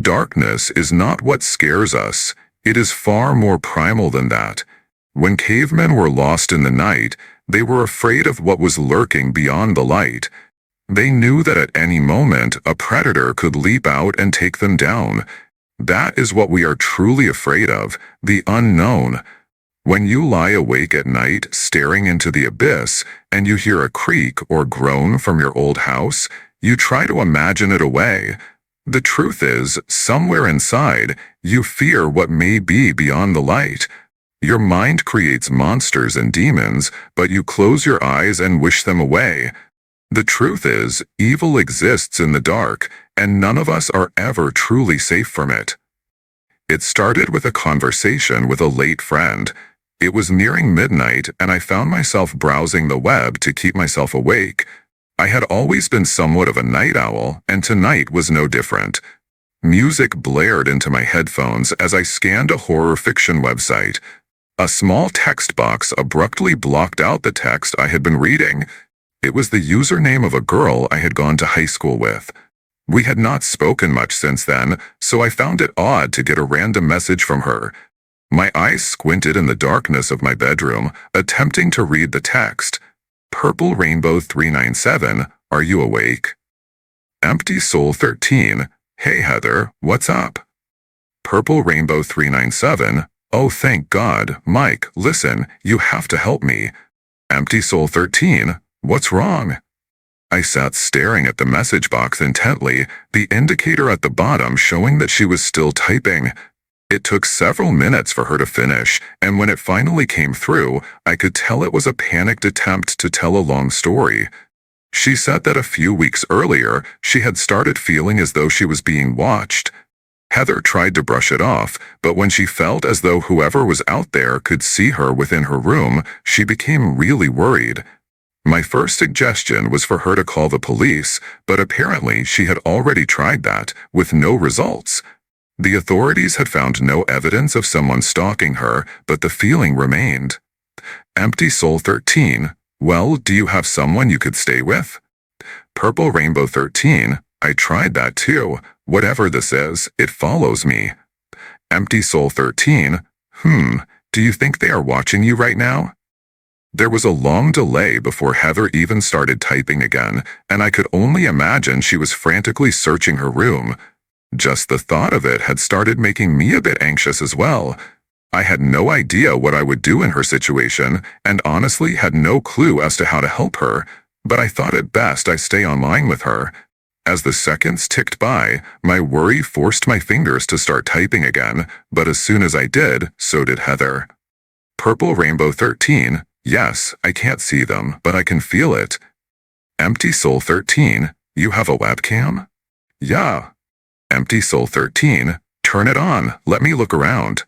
Darkness is not what scares us. It is far more primal than that. When cavemen were lost in the night, they were afraid of what was lurking beyond the light. They knew that at any moment a predator could leap out and take them down. That is what we are truly afraid of, the unknown. When you lie awake at night staring into the abyss and you hear a creak or groan from your old house, you try to imagine it away. The truth is, somewhere inside, you fear what may be beyond the light. Your mind creates monsters and demons, but you close your eyes and wish them away. The truth is, evil exists in the dark, and none of us are ever truly safe from it. It started with a conversation with a late friend. It was nearing midnight, and I found myself browsing the web to keep myself awake. I had always been somewhat of a night owl, and tonight was no different. Music blared into my headphones as I scanned a horror fiction website. A small text box abruptly blocked out the text I had been reading. It was the username of a girl I had gone to high school with. We had not spoken much since then, so I found it odd to get a random message from her. My eyes squinted in the darkness of my bedroom, attempting to read the text. Purple Rainbow 397, are you awake? Empty Soul 13, hey Heather, what's up? Purple Rainbow 397, oh thank God, Mike, listen, you have to help me. Empty Soul 13, what's wrong? I sat staring at the message box intently, the indicator at the bottom showing that she was still typing. It took several minutes for her to finish, and when it finally came through, I could tell it was a panicked attempt to tell a long story. She said that a few weeks earlier, she had started feeling as though she was being watched. Heather tried to brush it off, but when she felt as though whoever was out there could see her within her room, she became really worried. My first suggestion was for her to call the police, but apparently she had already tried that, with no results. The authorities had found no evidence of someone stalking her, but the feeling remained. Empty Soul 13, well, do you have someone you could stay with? Purple Rainbow 13, I tried that too. Whatever this is, it follows me. Empty Soul 13, do you think they are watching you right now? There was a long delay before Heather even started typing again, and I could only imagine she was frantically searching her room. Just the thought of it had started making me a bit anxious as well. I had no idea what I would do in her situation, and honestly had no clue as to how to help her, but I thought it best I stay online with her. As the seconds ticked by, my worry forced my fingers to start typing again, but as soon as I did, so did Heather. Purple Rainbow 13, yes, I can't see them, but I can feel it. Empty Soul 13, you have a webcam? Yeah. Empty Soul 13, turn it on, let me look around.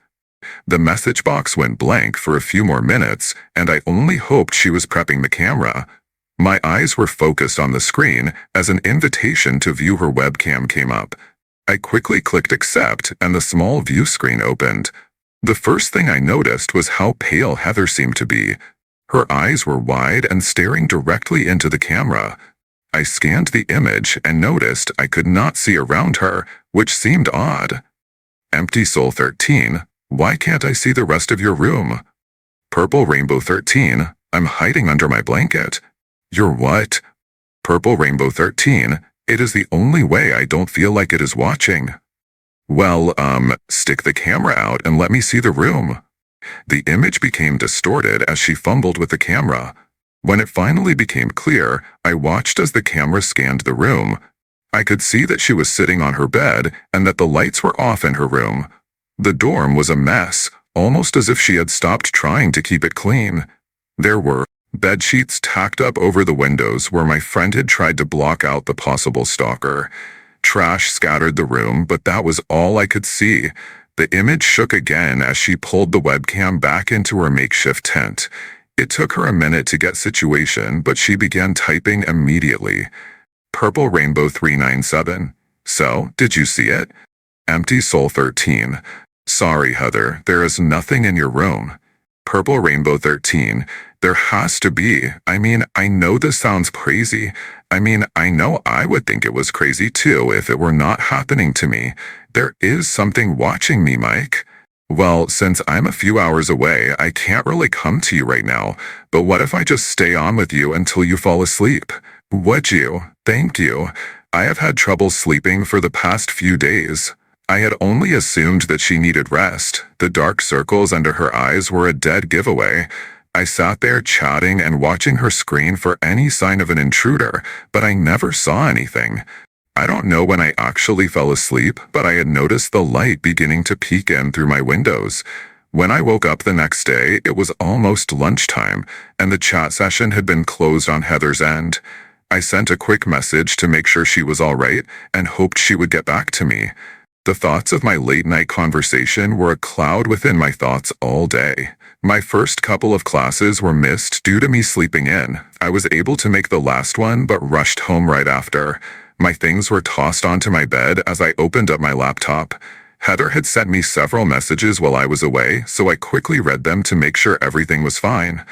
The message box went blank for a few more minutes, and I only hoped she was prepping the camera. My eyes were focused on the screen as an invitation to view her webcam came up. I quickly clicked accept, and the small view screen opened. The first thing I noticed was how pale Heather seemed to be. Her eyes were wide and staring directly into the camera. I scanned the image and noticed I could not see around her, which seemed odd. Empty Soul 13, why can't I see the rest of your room? Purple Rainbow 13, I'm hiding under my blanket. You're what? Purple Rainbow 13, it is the only way I don't feel like it is watching. Well, stick the camera out and let me see the room. The image became distorted as she fumbled with the camera. When it finally became clear, I watched as the camera scanned the room. I could see that she was sitting on her bed and that the lights were off in her room. The dorm was a mess, almost as if she had stopped trying to keep it clean. There were bedsheets tacked up over the windows where my friend had tried to block out the possible stalker. Trash scattered the room, but that was all I could see. The image shook again as she pulled the webcam back into her makeshift tent. It took her a minute to get situation, but she began typing immediately. Purple Rainbow 397. So, did you see it? Empty Soul 13. Sorry, Heather, there is nothing in your room. Purple Rainbow 13. There has to be. I know this sounds crazy. I know I would think it was crazy too if it were not happening to me. There is something watching me, Mike. Well, since I'm a few hours away, I can't really come to you right now, but what if I just stay on with you until you fall asleep? Would you? Thank you. I have had trouble sleeping for the past few days. I had only assumed that she needed rest. The dark circles under her eyes were a dead giveaway. I sat there chatting and watching her screen for any sign of an intruder, but I never saw anything. I don't know when I actually fell asleep, but I had noticed the light beginning to peek in through my windows. When I woke up the next day, it was almost lunchtime, and the chat session had been closed on Heather's end. I sent a quick message to make sure she was all right and hoped she would get back to me. The thoughts of my late-night conversation were a cloud within my thoughts all day. My first couple of classes were missed due to me sleeping in. I was able to make the last one but rushed home right after. My things were tossed onto my bed as I opened up my laptop. Heather had sent me several messages while I was away, so I quickly read them to make sure everything was fine.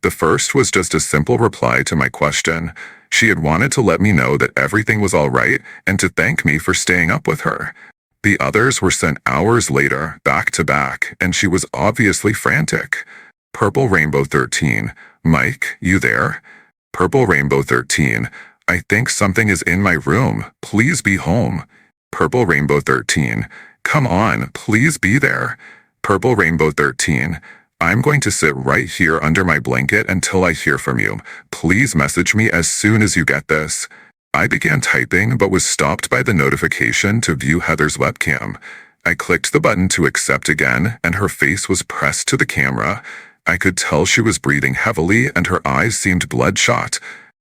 The first was just a simple reply to my question. She had wanted to let me know that everything was all right and to thank me for staying up with her. The others were sent hours later, back to back, and she was obviously frantic. Purple Rainbow 13. Mike, you there? Purple Rainbow 13. I think something is in my room. Please be home. Purple Rainbow 13. Come on, please be there. Purple Rainbow 13. I'm going to sit right here under my blanket until I hear from you. Please message me as soon as you get this. I began typing but was stopped by the notification to view Heather's webcam. I clicked the button to accept again, and her face was pressed to the camera. I could tell she was breathing heavily and her eyes seemed bloodshot.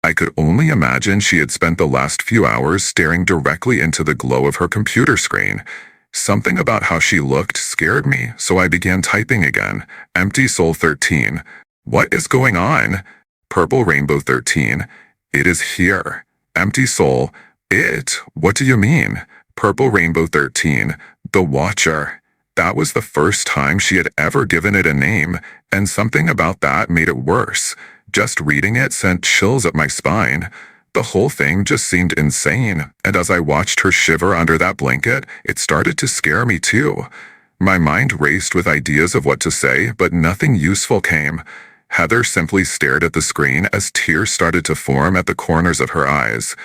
I could only imagine she had spent the last few hours staring directly into the glow of her computer screen. Something about how she looked scared me, so I began typing again. Empty Soul 13. What is going on? Purple Rainbow 13. It is here. Empty Soul. It? What do you mean? Purple Rainbow 13. The Watcher. That was the first time she had ever given it a name, and something about that made it worse. Just reading it sent chills up my spine. The whole thing just seemed insane, and as I watched her shiver under that blanket, it started to scare me too. My mind raced with ideas of what to say, but nothing useful came. Heather simply stared at the screen as tears started to form at the corners of her eyes.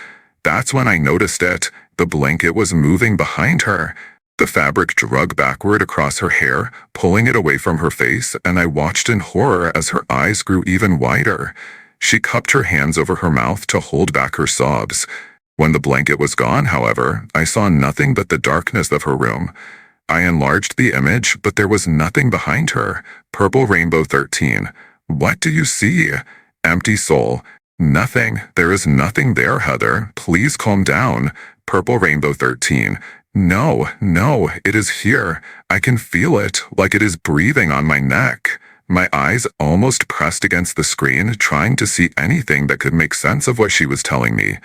That's when I noticed it. The blanket was moving behind her. The fabric dragged backward across her hair, pulling it away from her face, and I watched in horror as her eyes grew even wider. She cupped her hands over her mouth to hold back her sobs. When the blanket was gone, however, I saw nothing but the darkness of her room. I enlarged the image, but there was nothing behind her. Purple Rainbow 13. What do you see? Empty Soul. Nothing. There is nothing there, Heather. Please calm down. Purple Rainbow 13. No, it is here. I can feel it, like it is breathing on my neck. My eyes almost pressed against the screen, trying to see anything that could make sense of what she was telling me.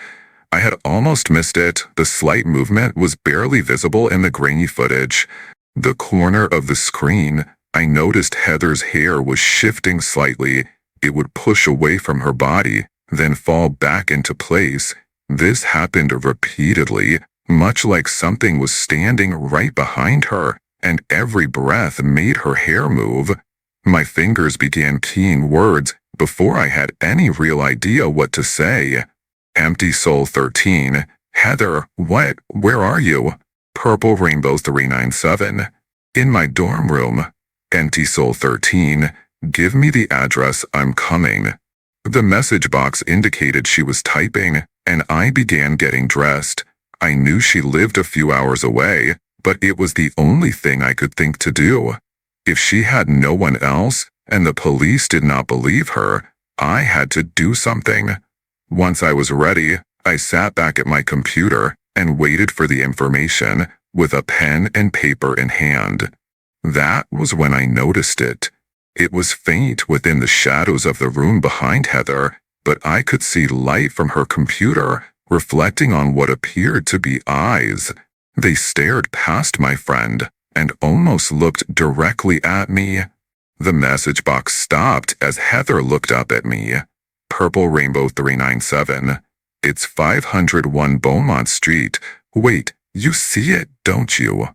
I had almost missed it. The slight movement was barely visible in the grainy footage. The corner of the screen, I noticed Heather's hair was shifting slightly. It would push away from her body, then fall back into place. This happened repeatedly, much like something was standing right behind her, and every breath made her hair move. My fingers began keying words before I had any real idea what to say. Empty Soul 13. Heather, what? Where are you? Purple Rainbow 397. In my dorm room. Empty Soul 13. Give me the address, I'm coming. The message box indicated she was typing, and I began getting dressed. I knew she lived a few hours away, but it was the only thing I could think to do. If she had no one else, and the police did not believe her, I had to do something. Once I was ready, I sat back at my computer and waited for the information, with a pen and paper in hand. That was when I noticed it. It was faint within the shadows of the room behind Heather, but I could see light from her computer, reflecting on what appeared to be eyes. They stared past my friend and almost looked directly at me. The message box stopped as Heather looked up at me. Purple Rainbow 397. It's 501 Beaumont Street. Wait, You see it, don't you?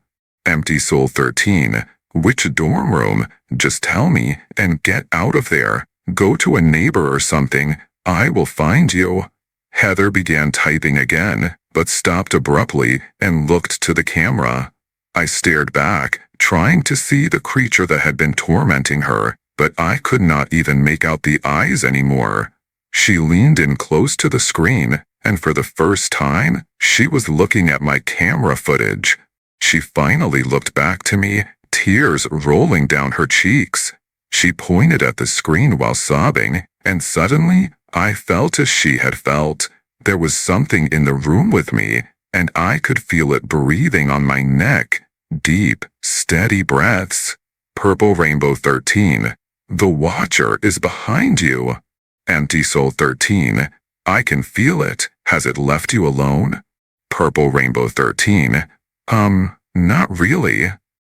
Empty Soul 13. Which dorm room? Just tell me and get out of there. Go to a neighbor or something. I will find you. Heather began typing again, but stopped abruptly and looked to the camera. I stared back, trying to see the creature that had been tormenting her, but I could not even make out the eyes anymore. She leaned in close to the screen, and for the first time, she was looking at my camera footage. She finally looked back to me, tears rolling down her cheeks. She pointed at the screen while sobbing, and suddenly, I felt as she had felt. There was something in the room with me, and I could feel it breathing on my neck. Deep, steady breaths. Purple Rainbow 13. The Watcher is behind you. Empty Soul 13. I can feel it. Has it left you alone? Purple Rainbow 13. Not really.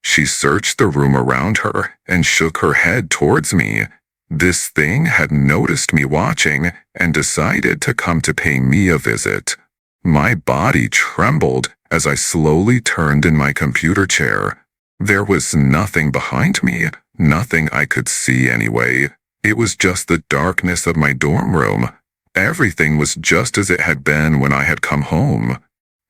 She searched the room around her and shook her head towards me. This thing had noticed me watching and decided to come to pay me a visit. My body trembled as I slowly turned in my computer chair. There was nothing behind me, nothing I could see anyway. It was just the darkness of my dorm room. Everything was just as it had been when I had come home.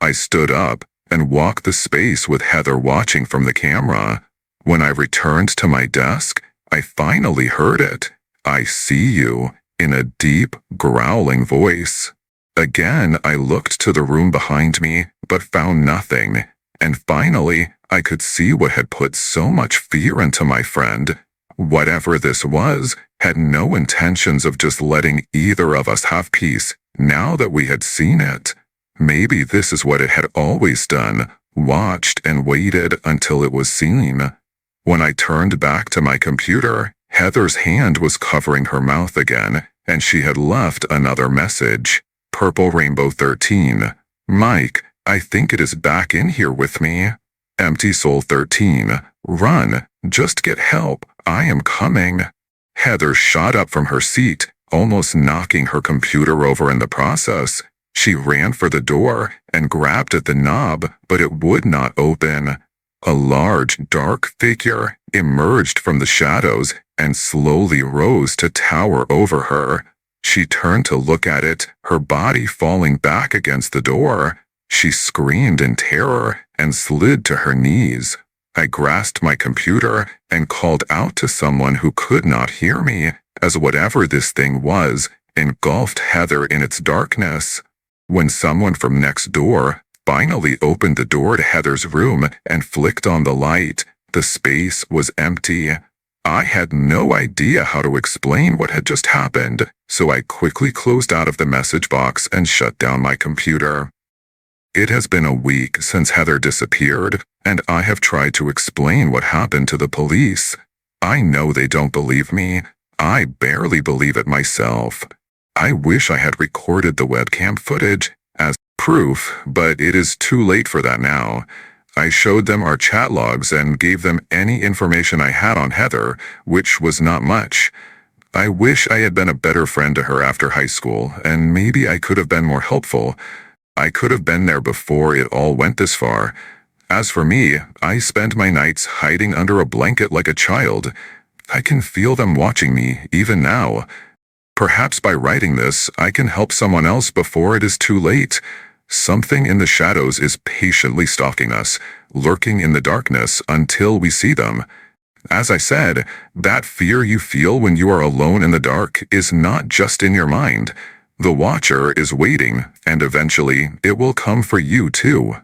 I stood up and walked the space with Heather watching from the camera. When I returned to my desk, I finally heard it. I see you, in a deep, growling voice. Again, I looked to the room behind me, but found nothing. And finally, I could see what had put so much fear into my friend. Whatever this was, had no intentions of just letting either of us have peace, now that we had seen it. Maybe this is what it had always done, watched and waited until it was seen. When I turned back to my computer, Heather's hand was covering her mouth again, and she had left another message. Purple Rainbow 13. Mike, I think it is back in here with me. Empty Soul 13. Run, just get help, I am coming. Heather shot up from her seat, almost knocking her computer over in the process. She ran for the door and grabbed at the knob, but it would not open. A large, dark figure emerged from the shadows and slowly rose to tower over her. She turned to look at it, her body falling back against the door. She screamed in terror and slid to her knees. I grasped my computer and called out to someone who could not hear me, as whatever this thing was engulfed Heather in its darkness. When someone from next door finally opened the door to Heather's room and flicked on the light, the space was empty. I had no idea how to explain what had just happened, so I quickly closed out of the message box and shut down my computer. It has been a week since Heather disappeared, and I have tried to explain what happened to the police. I know they don't believe me. I barely believe it myself. I wish I had recorded the webcam footage as proof, but it is too late for that now. I showed them our chat logs and gave them any information I had on Heather, which was not much. I wish I had been a better friend to her after high school, and maybe I could have been more helpful. I could have been there before it all went this far. As for me, I spend my nights hiding under a blanket like a child. I can feel them watching me, even now. Perhaps by writing this, I can help someone else before it is too late. Something in the shadows is patiently stalking us, lurking in the darkness until we see them. As I said, that fear you feel when you are alone in the dark is not just in your mind. The Watcher is waiting, and eventually it will come for you too.